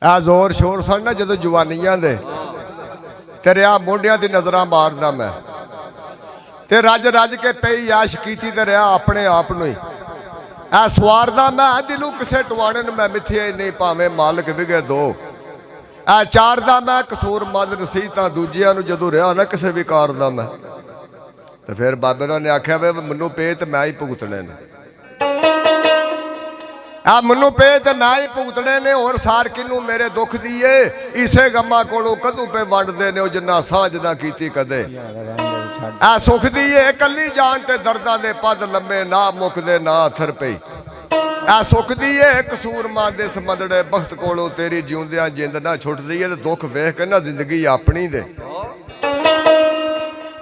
ਆ ਜ਼ੋਰ ਸ਼ੋਰ ਸਨ ਨਾ ਜਦੋਂ ਜਵਾਨੀਆਂ ਦੇ ਤੇਰੇ ਆ ਮੋਢਿਆਂ ਦੀ ਨਜ਼ਰਾਂ ਮਾਰਦਾ ਮੈਂ ਤੇ ਰੱਜ ਰੱਜ ਕੇ ਪਈ ਆਸ਼ ਕੀਤੀ ਤੇ ਰਿਹਾ ਆਪਣੇ ਆਪ ਨੂੰ ਹੀ ਆ ਸਵਾਰਦਾ ਮੈਂ ਦਿਲੋਂ ਕਿਸੇ ਟਵਾਣੇ ਨੂੰ ਮੈਂ ਮਿੱਥਿਆ ਨਹੀਂ ਭਾਵੇਂ ਮਾਲਕ ਵਿਗੇ ਦੋ ਆ ਚਾਰ ਦਾ ਮੈਂ ਕਸੂਰ ਮੰਦ ਨਸੀ ਤਾਂ ਦੂਜਿਆਂ ਨੂੰ ਜਦੋਂ ਰਿਹਾ ਨਾ ਕਿਸੇ ਵੀ ਕਾਰ ਦਾ ਮੈਂ ਤੇ ਫਿਰ ਬਾਬੇ ਨੇ ਆਖਿਆ ਵੇ ਮੈਨੂੰ ਪੇ ਤੇ ਮੈਂ ਹੀ ਭੁਗਤਣੇ ਨੇ ਆ ਮੈਨੂੰ ਪੇ ਤੇ ਮੈਂ ਹੀ ਭੁਗਤਣੇ ਨੇ ਹੋਰ ਸਾਰ ਕਿਨੂੰ ਮੇਰੇ ਦੁੱਖ ਦੀਏ ਇਸੇ ਗਮਾਂ ਕੋਲੋਂ ਕਦੋਂ ਪੇ ਵੰਡਦੇ ਨੇ ਉਹ ਜਿੰਨਾ ਸਾਂਝ ਨਾ ਕੀਤੀ ਕਦੇ ਆ ਸੁਖ ਦੀਏ ਕੱਲੀ ਜਾਨ ਤੇ ਦਰਦਾਂ ਦੇ ਪਦ ਲੰਮੇ ਨਾ ਮੁੱਕਦੇ ਨਾ ਅਥਰ ਪਈ ਆ ਸੁਖ ਦੀਏ ਕਸੂਰ ਮੰਦ ਦੇ ਸਮੰਦੜੇ ਬਖਤ ਕੋਲੋਂ ਤੇਰੀ ਜਿਉਂਦਿਆਂ ਜਿੰਦ ਨਾ ਛੁੱਟਦੀ ਏ ਤੇ ਦੁੱਖ ਵੇਖ ਕੇ ਨਾ ਜ਼ਿੰਦਗੀ ਆਪਣੀ ਦੇ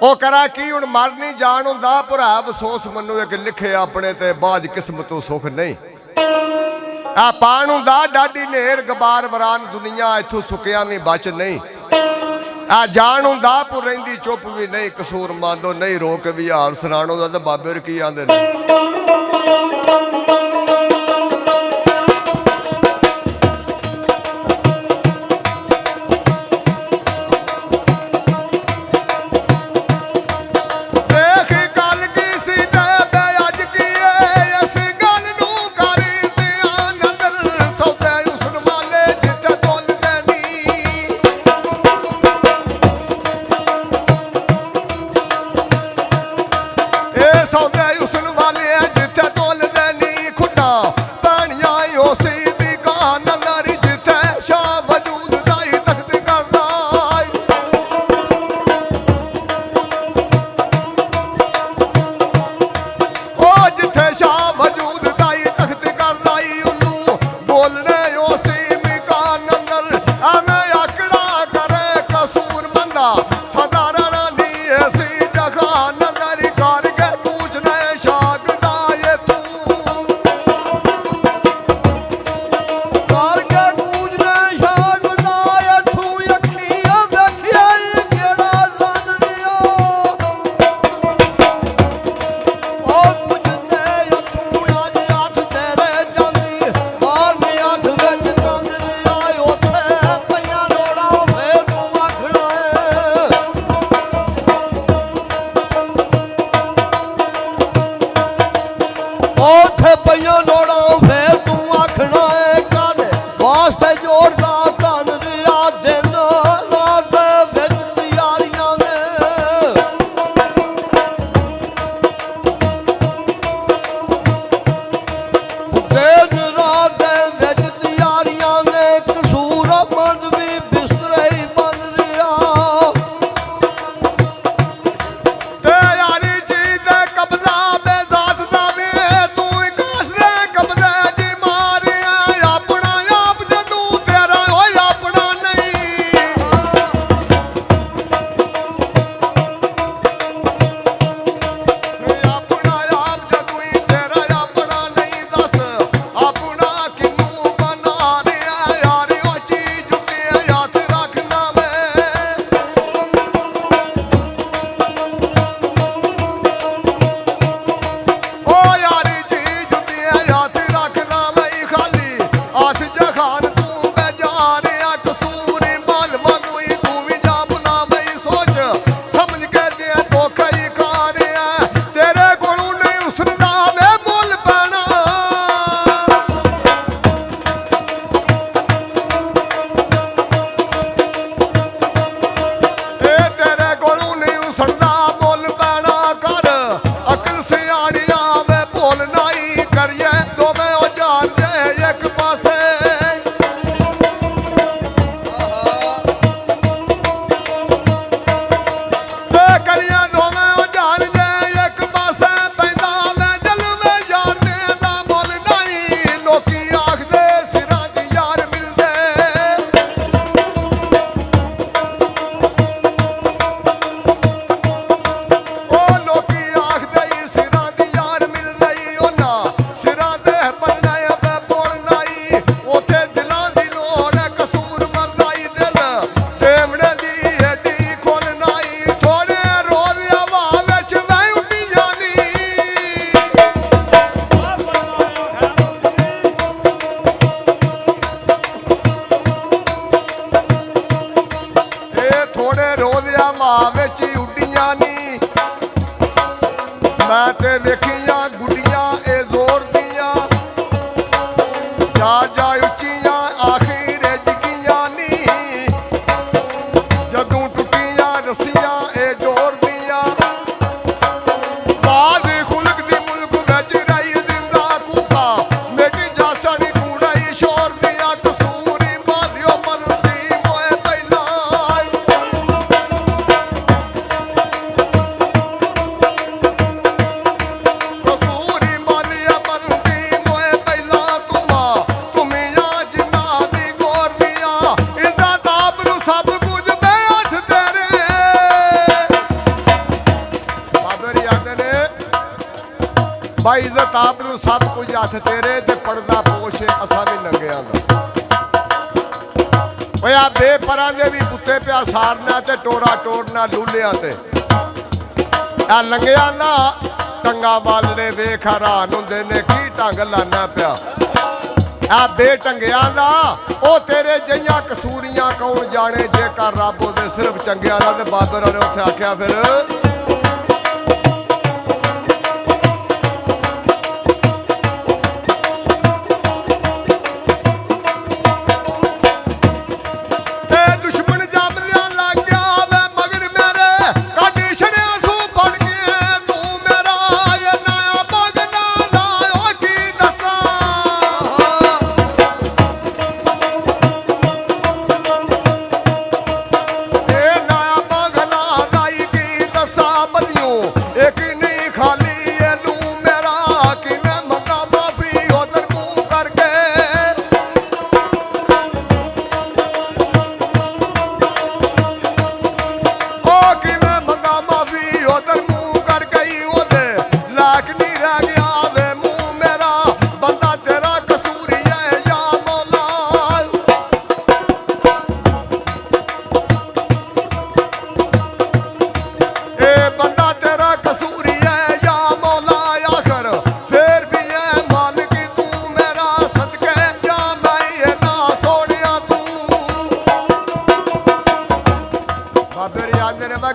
ਉਹ ਕਰਾ ਕੀ ਹੁਣ ਮਰ ਨਹੀਂ ਜਾਣ ਹੁੰਦਾ ਭਰਾ ਅਫਸੋਸ ਮੈਨੂੰ ਇੱਕ ਲਿਖੇ ਆਪਣੇ ਤੇ ਬਾਝ ਕਿਸਮਤ ਤੋਂ ਸੁਖ ਨਹੀਂ ਆ ਪਾਣ ਹੁੰਦਾ ਡਾਢੀ ਨੇਰ ਗਬਾਰ ਵਰਾਨ ਦੁਨੀਆ ਇੱਥੋਂ ਸੁੱਕਿਆ ਵੀ ਬਚ ਨਹੀਂ ਆ ਜਾਣ ਹੁੰਦਾ ਪੁਰ ਰਹਿੰਦੀ ਚੁੱਪ ਵੀ ਨਹੀਂ ਕਸੂਰ ਮੰਦੋ ਨਹੀਂ ਰੋਕ ਵੀ ਹਾਲ ਸੁਣਾਣੋ ਦਾ ਤੇ ਬਾਬੇ ਕੀ ਆਂਦੇ ਨੇ ਹਵਾ ਵਿੱਚ ਹੀ ਉੱਡੀਆਂ ਨੀ ਮੈਂ ਤੇ ਵੇਖੀਆਂ ਗੁੱਡੀਆਂ ਇਹ ਜ਼ੋਰ ਦੀਆਂ ਜਾ ਜਾ ਉੱਚੀਆਂ ਆਖਿਰ ਡਿੱਗੀਆਂ ਨੀ ਜਦੋਂ ਟੁੱਟੀਆਂ ਰੱਸੀਆਂ ਇਹ ਡੋਰ ਦੀਆਂ ਬਾਦ ਖੁਲਕ ਦੀ ਮੁਲਕ ਵਿੱਚ ਰਹੀ ਦਿੰਦਾ ਕੂਕਾ ਮੇਰੀ ਜਾਸਣੀ ਕੂੜਾਈ ਸ਼ੋਰ ਦੀਆਂ ਕਸੂਰੀ ਮਾਰਿਓ ਮਰਦੀ ਮੋਏ ਪਹਿਲਾਂ ਕਸੂਰੀ ਮਾਰਿਆ ਮਰਦੀ ਮੋਏ ਪਹਿਲਾਂ ਤੁਮੀਆਂ ਜਿੰਨਾ ਦੀ ਗੋਰ ਦੀਆਂ ਇਹਦਾ ਤਾਪ ਨੂੰ ਸਭ ਕੁਝ ਮੈਂ ਹੱਥ ਤੇਰੇ ਬਾਬਰ ਯਾਦ ਨੇ ਬਾਈ ਇੱਜ਼ਤ ਆਪ ਨੂੰ ਸਭ ਕੁਝ ਹੱਥ ਤੇਰੇ ਤੇ ਪਰਦਾ ਪੋਸ਼ ਅਸਾਂ ਵੀ ਨੰਗਿਆਂ ਦਾ ਓਏ ਆ ਬੇਪਰਾਂ ਦੇ ਵੀ ਕੁੱਤੇ ਪਿਆ ਸਾਰਨਾ ਤੇ ਟੋਰਾ ਟੋੜਨਾ ਲੂਲਿਆਂ ਤੇ ਆ ਲੰਗਿਆਂ ਦਾ ਟੰਗਾ ਵਾਲੜੇ ਵੇਖ ਹੈਰਾਨ ਹੁੰਦੇ ਨੇ ਕੀ ਢੰਗ ਲਾਨਾ ਪਿਆ ਆ ਬੇਟੰਗਿਆਂ ਦਾ ਉਹ ਤੇਰੇ ਜਈਆਂ ਕਸੂਰੀਆਂ ਕੌਣ ਜਾਣੇ ਜੇਕਰ ਰੱਬ ਉਹਦੇ ਸਿਰਫ ਚੰਗਿਆਂ ਦਾ ਤੇ ਬਾਬਰ ਨੇ ਉੱਥੇ ਆਖਿਆ ਫਿਰ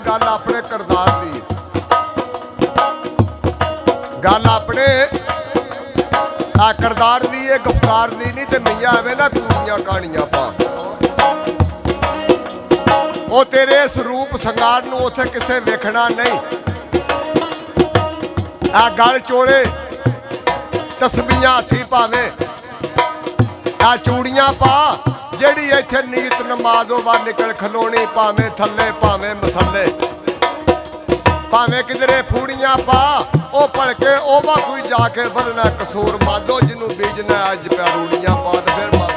ਗੱਲ ਆਪਣੇ ਕਰਤਾਰ ਦੀ ਗੱਲ ਆਪਣੇ ਆ ਕਰਤਾਰ ਦੀ ਇਹ ਗਫਤਾਰ ਦੀ ਨਹੀਂ ਤੇ ਮਈਆ ਐਵੇਂ ਨਾ ਕੂੜੀਆਂ ਕਹਾਣੀਆਂ ਪਾ ਉਹ ਤੇਰੇ ਇਸ ਰੂਪ ਸੰਗਾਰ ਨੂੰ ਉੱਥੇ ਕਿਸੇ ਵੇਖਣਾ ਨਹੀਂ ਆ ਗਲ ਚੋਲੇ ਤਸਬੀਹਾਂ ਹੱਥੀ ਭਾਵੇਂ ਆ ਚੂੜੀਆਂ ਪਾ ਜਿਹੜੀ ਇੱਥੇ ਨੀਤ ਨਮਾਜ਼ੋਂ ਬਾਹਰ ਨਿਕਲ ਖਲੋਣੀ ਭਾਵੇਂ ਥੱਲੇ ਭਾਵੇਂ ਮਸੱਲੇ ਭਾਵੇਂ ਕਿਧਰੇ ਫੂੜੀਆਂ ਪਾ ਉਹ ਭਲਕੇ ਉਹ ਵਾ ਕੋਈ ਜਾ ਕੇ ਵਧਣਾ ਕਸੂਰ ਮਾਦੋ ਜਿਹਨੂੰ ਬੀਜਣਾ ਅੱਜ ਪਿਆ ਰੂੜੀਆਂ ਪਾ ਤੇ ਫਿਰ ਮਾਦਰ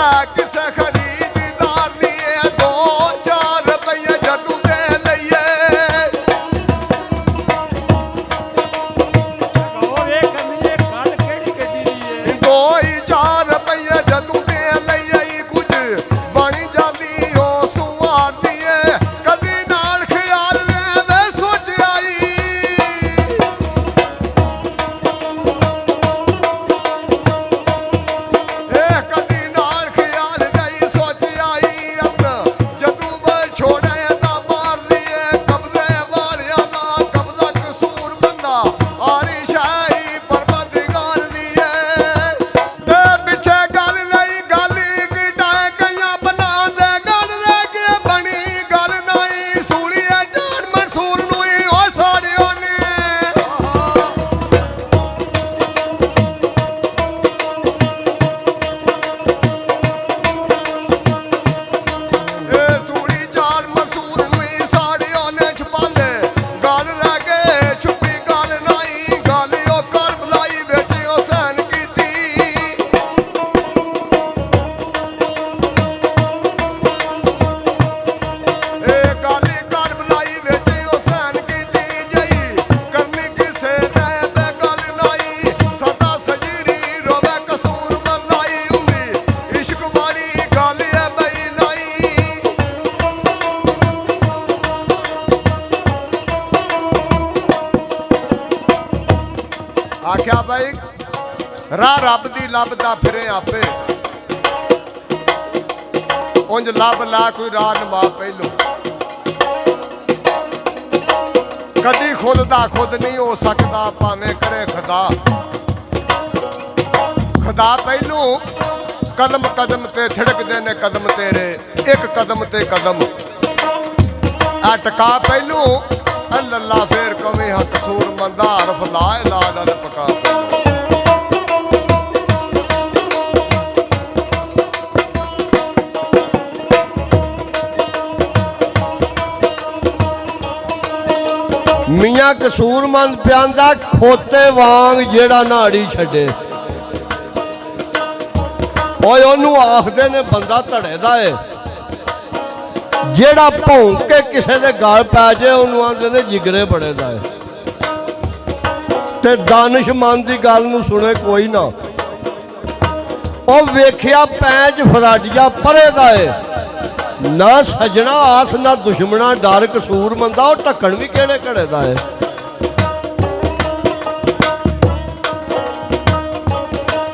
है किसे खरीददार दिए 2-4 रुपये जदू दे लइए और एक कन्ने गल केड़ी गड्डी दी है 2-4 रुपये जदू दे लइए कुछ बन जाती ओ सुवार दिए कभी नाल ख्याल वे सोच आई कभी नाल ख्याल नहीं सोच आई अपना जदू बल छोड़े ता मार लिए कब्जे वालिया ना कब्जा कसूर बंदा आरी शाही परबंदगार दिए ते पिछे गल नहीं गाली गिटाए गया बना दे गल रह गए बनी गल नहीं सूलिए जान मंसूर नुई ओ साड़ियों ने सूली जान मंसूर नुई साड़ियों ने छुपाले गल रह गए छुपी गल नहीं गल ओ कर बुलाई बेटी हुसैन की थी गाली कर बुलाई बेटी हुसैन की थी जई करनी किसे ने बे गल नहीं सदा सजीरी रोवे कसूर मंदाई उंदी इश्क वाली गल है बई नहीं आख्या भाई राह रब दी लभदा फिरे आपे उंज लभ ला कोई राह नवा पहलो कदी खुद दा खुद नहीं हो सकता भावें करे खुदा खुदा पहलू कदम कदम ते थिड़कदे ने कदम तेरे एक कदम ते कदम आ टका पहलू अल्लाह फेर कवे हा कसूर मंदा हरफ ला इलाहा दा पका मियाँ कसूरमंद प्यांदा खोते वांग जेड़ा नाड़ी छड्डे ओए ओनू आखदे ने बंदा धड़े दा है जेड़ा भौंक के किसे दे गल पै जाए ओनू आखदे ने जिगरे बड़े दा है ते दानिशमंद दी गल नू सुने कोई ना ओ वेखिया पैंच फराडिया परे दा है ना सजना आस ना दुश्मना डर कसूर मंदा और ढक्कन भी केड़े घड़े दा है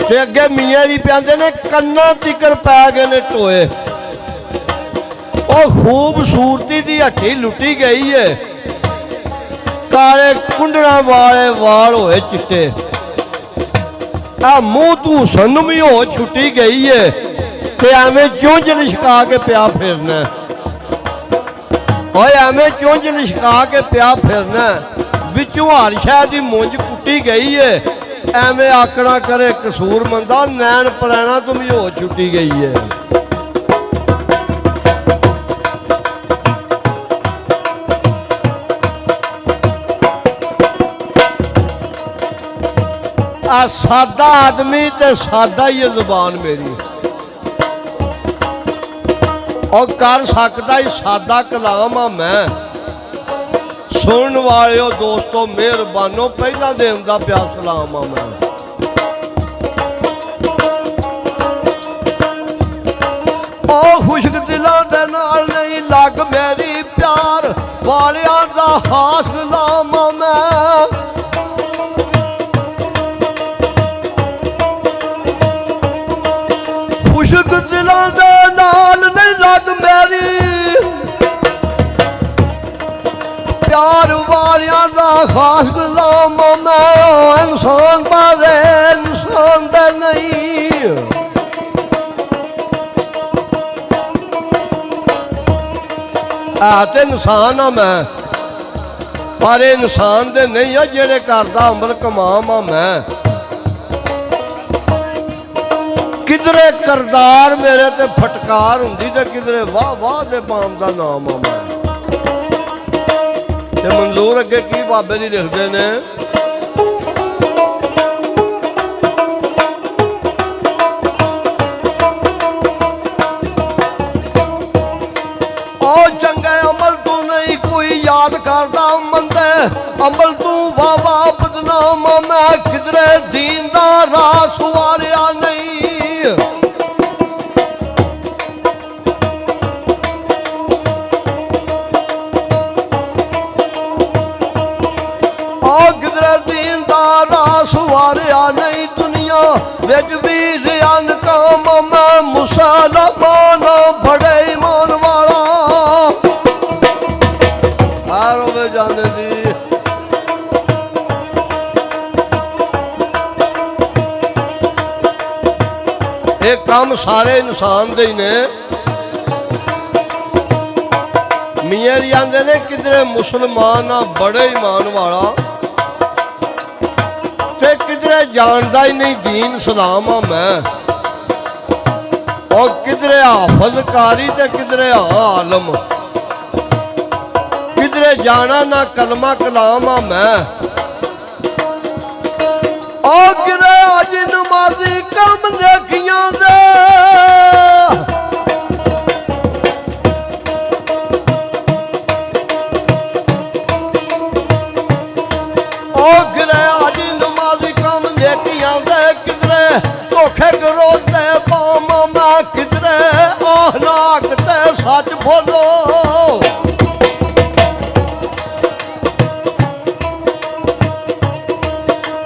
ते अगे मियाँ जी प्यादे ने कन्ना तिकर पै गए ने टोए और खूबसूरती दी हट्टी लुटी गई है काले कुंडड़ा वाले वाल होए चिट्टे आ मुंह तू सन भी हो छुट्टी गई है ते एवें चुंझ लिशका के पिया फिरना और एवें चुंझ लिशका के पिया फिरना विचों हर शह दी मुंज कुटी गई है एवें आकड़ा करे कसूर मंदा नैन पलैना तुम हो छुट्टी गई है आ सादा आदमी ते सादा ही है जुबान मेरी और कर सकता ही सादा कलाम आ मैं सुन वाले दोस्तों मेहरबानो पहला देन दा प्या सलाम आ मैं ओ खुशक दिलों दे नाल नहीं लग मेरी प्यार वालिया दा खास कलाम आ मैं खुशक दिलों दे नाल नहीं लग मेरी प्यार वालिया दा खास गुलाम मैं इंसान बारे इंसान दे नहीं तो इंसान हाँ मैं पर इंसान दे नहीं है जेड़े करदा अमल कमाम हाँ मैं किधरे करदार मेरे ते फटकार हुंदी ते किधरे वाह वाह दे पाम दा नाम आ मैं ते मंजूर अगे की बाबे जी लिखदे ने ਹਾਰਿਆ ਨਹੀਂ ਦੁਨੀਆ ਵਿੱਚ ਵੀ ਰਿਆਨ ਕਾਮ ਮੈਂ ਮੁਸਲਮਾਨ ਬੜੇ ਈਮਾਨ ਵਾਲਾ ਆਰੋ ਵੇ ਜਾਣੇ ਦੀ ਇਹ ਕੰਮ ਸਾਰੇ ਇਨਸਾਨ ਦੇ ਹੀ ਨੇ ਮੀਆਂ ਜੀ ਆਂਦੇ ਨੇ ਕਿਧਰੇ ਮੁਸਲਮਾਨ ਆ ਬੜੇ ਈਮਾਨ ਵਾਲਾ ਤੇ ਕਿਧਰੇ ਜਾਣਦਾ ਹੀ ਨਹੀਂ ਦੀਨ ਸਲਾਮ ਆ ਮੈਂ ਉਹ ਕਿਧਰੇ ਹਾਫਜ਼ ਕਾਰੀ ਤੇ ਕਿਧਰੇ ਆਲਮ ਕਿਧਰੇ ਜਾਣਾ ਨਾ ਕਲਮਾ ਕਲਾਮ ਆ ਮੈਂ ਉਹ ਕਿਧਰੇ ਅੱਜ ਨਮਾਜ਼ੀ ਕੰਮ ਦੇਖੀਆਂ ਦੇ ਧੋਖੇ ਗਰੋਜ਼ ਦੇ ਪਾਵਾਂ ਮੈਂ ਕਿਧਰੇ ਅਹਲਾਕ ਤੇ ਸੱਚ ਬੋਲੋ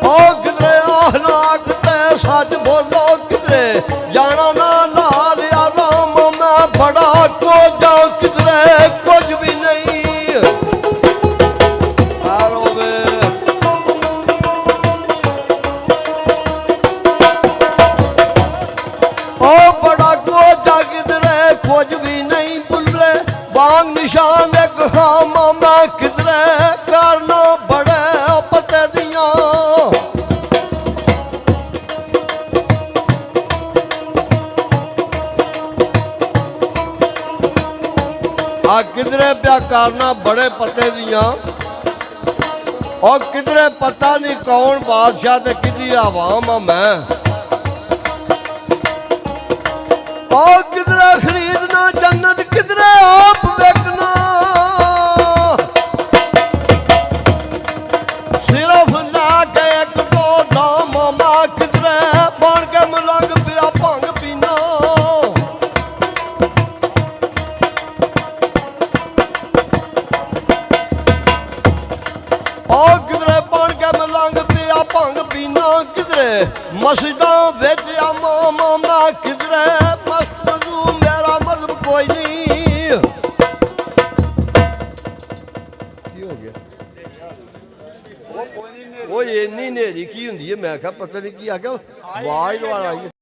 ਉਹ ਕਿਧਰੇ ਅਹਲਾਕ ਤੇ ਸੱਚ ਬੋਲੋ ਕਿਧਰੇ ਜਾਣਾ ਨਾ ਲਾਲ ਆਰਾਮ ਮੈਂ ਬੜਾ ਕੋ ਜਾ ਕਿਧਰੇ ਕੁਝ ਵੀ ਨਹੀਂ ਕੁਝ ਵੀ ਨਹੀਂ ਭੁੱਲੇ ਬਾਗ ਨਿਸ਼ਾਨ ਇੱਕ ਖਾਮਾ ਮੈਂ ਕਿਧਰੇ ਕਰਨਾ ਬੜੇ ਪਤੇ ਦੀਆਂ ਆ ਕਿਧਰੇ ਪਿਆ ਕਰਨਾ ਬੜੇ ਪਤੇ ਦੀਆਂ ਉਹ ਕਿਧਰੇ ਪਤਾ ਨਹੀਂ ਕੌਣ ਬਾਦਸ਼ਾਹ ਤੇ ਕਿਹਦੀ ਆਵਾਮ ਆ ਮੈਂ ਉਹ ਕਿਧਰੇ ਖਰੀਦਣਾ ਜੰਨਤ ਕਿਧਰੇ ਆਪ ਵੇਖਣਾ ਸਿਰਫ ਲਾ ਕੇ ਇੱਕ ਦੋ ਦਾਮ ਮਾ ਕਿਧਰੇ ਬਣ ਕੇ ਮਲੰਗ ਪਿਆ ਭੰਗ ਪੀਣਾ ਉਹ ਕਿਧਰੇ ਬਣ ਕੇ ਮਲੰਗ ਪਿਆ ਭੰਗ ਪੀਣਾ ਕਿਧਰੇ ਮਸਜਿਦਾਂ ਵਿੱਚ ਆਮਾ ਮੈਂ ਕਿਧਰੇ ਮੇਰਾ ਮਜ਼ਹਬ ਕੋਈ ਨਹੀਂ ਕੀ ਹੋ ਗਿਆ ਉਹ ਇੰਨੀ ਨੇਰੀ ਕੀ ਹੁੰਦੀ ਹੈ ਮੈਂ ਕਿਹਾ ਪਤਾ ਨਹੀਂ ਕੀ ਆ ਗਿਆ ਆਵਾਜ਼ ਵਾਲਾ